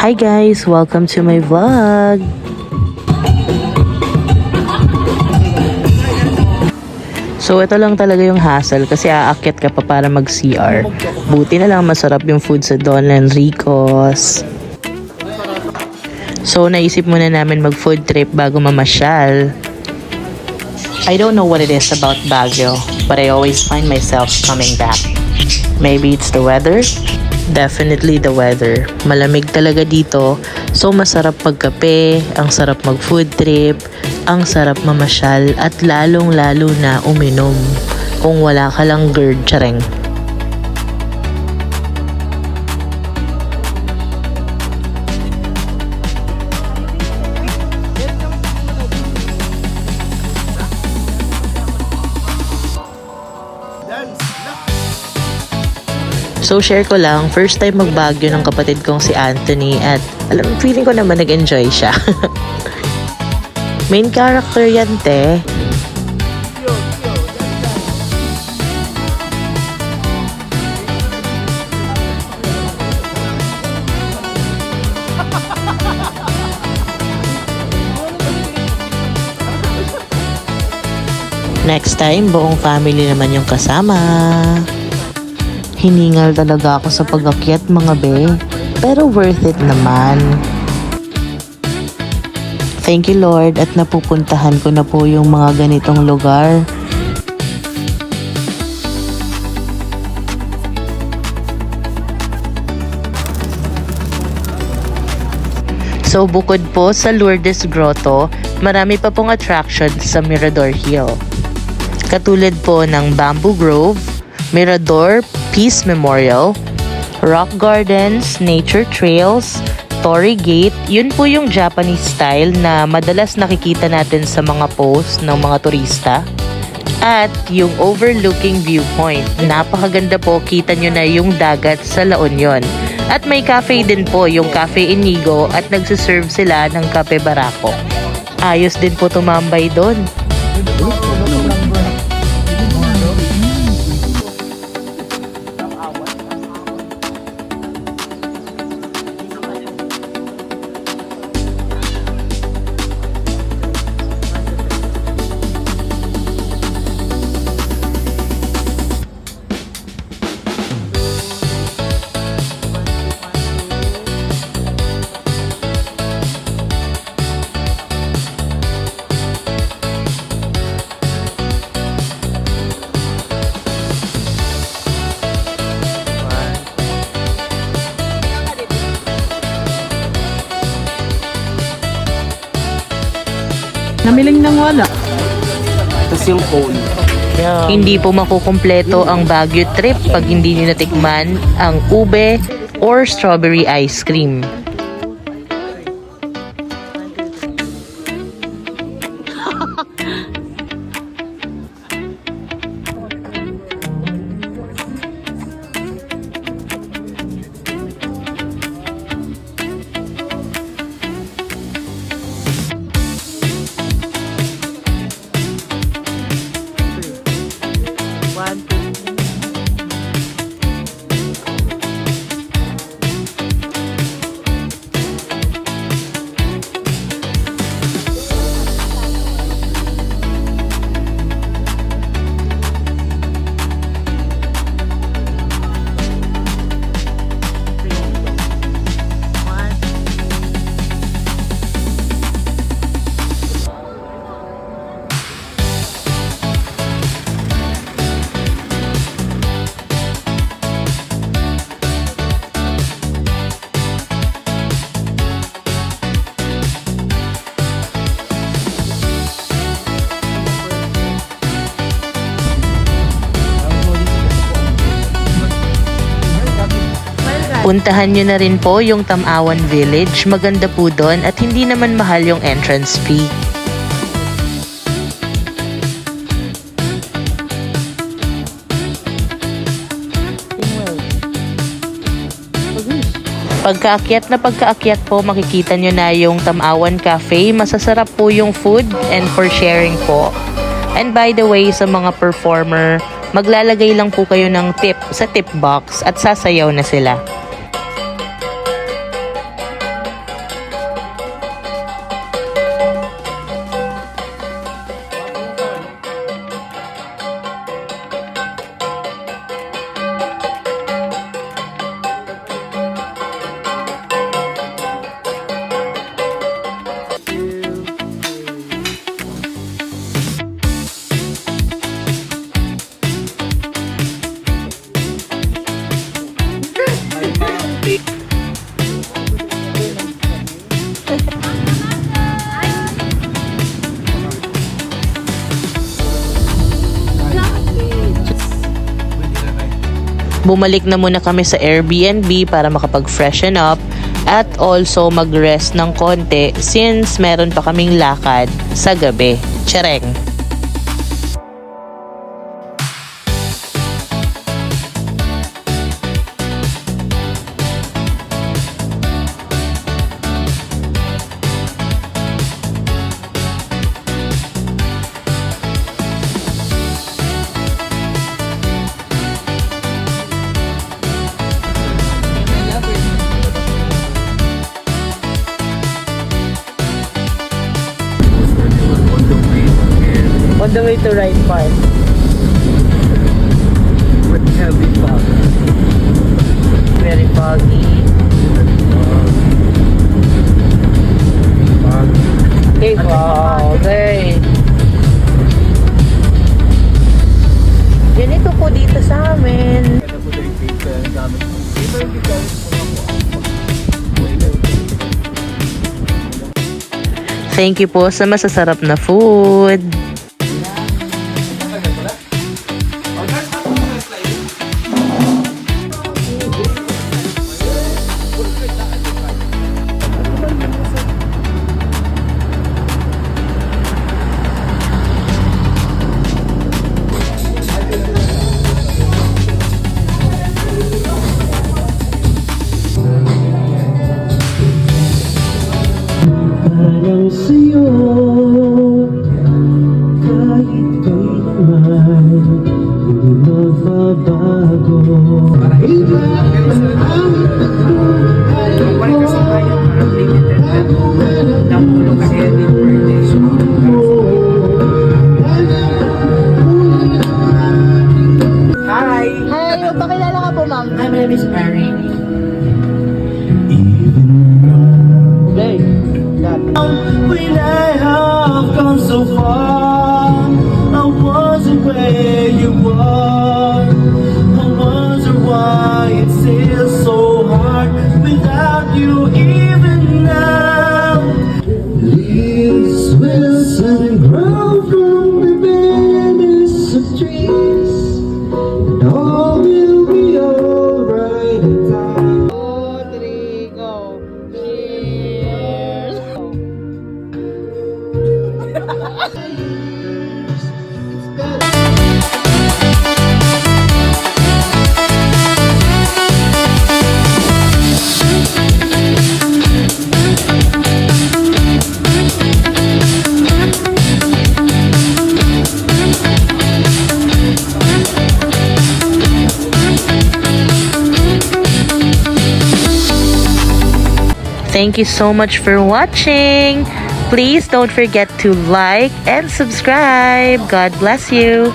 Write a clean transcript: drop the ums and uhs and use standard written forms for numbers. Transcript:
Hi guys! Welcome to my vlog! So ito lang talaga yung hassle kasi aakyat ka pa para mag-CR. Buti na lang masarap yung food sa Don Enrico's. So naisip muna namin mag-food trip bago mamasyal. I don't know what it is about Baguio, but I always find myself coming back. Maybe it's the weather? Definitely the weather. Malamig talaga dito, so masarap pagkape, ang sarap mag-food trip, ang sarap mamasyal, at lalong-lalo na uminom. Kung wala ka lang GERD, tsareng. So share ko lang, first time mag-Baguio ng kapatid kong si Anthony at feeling ko naman nag-enjoy siya. Main character yan, te. Next time, buong family naman yung kasama. Hiningal talaga ako sa pag-akyat mga be, pero worth it naman. Thank you Lord at napupuntahan ko na po yung mga ganitong lugar. So bukod po sa Lourdes Grotto, marami pa pong attractions sa Mirador Hill. Katulad po ng Bamboo Grove, Mirador Peace Memorial, Rock Gardens, Nature Trails, Torii Gate. Yun po yung Japanese style na madalas nakikita natin sa mga posts ng mga turista. At yung overlooking viewpoint. Napakaganda po, kita nyo na yung dagat sa La Union. At may cafe din po, yung Cafe Inigo, at nagsiserve sila ng Kape Barako. Ayos din po tumambay doon. Namiling nang wala. Tapos yung cone. Yeah. Hindi po makukumpleto ang Baguio trip pag hindi nyo natikman ang ube or strawberry ice cream. Puntahan nyo na rin po yung Tamawan Village. Maganda po doon at hindi naman mahal yung entrance fee. Pagkaakyat po, makikita nyo na yung Tamawan Cafe. Masasarap po yung food and for sharing po. And by the way, sa mga performer, maglalagay lang po kayo ng tip sa tip box at sasayaw na sila. Bumalik na muna kami sa Airbnb para makapag-freshen up at also mag-rest ng konti since meron pa kaming lakad sa gabi. Tsereng! On the way to Ride Park. With heavy fog. Very foggy. Okay, wow. Okay. Ganito po dito sa amin. Kaya po yung paper ang gamit ko. Paper yung gamit ko ako. Thank you po sa masasarap na food. Parang sa'yo, kahit kailanman, hindi mababago. Iba ang Balik kasi tayo parang limited na nakulong kasi edit birthday. Hi! Hi, magpakilala ka po, ma'am. My name is Mary. Play. When I have come so far, I wasn't where you were. I wonder why it feels so hard without you even now. Leaves will soon grow from the barrenness of trees, and all will be alright in time. 2, 3, go. Cheers! Thank you so much for watching. Please don't forget to like and subscribe. God bless you.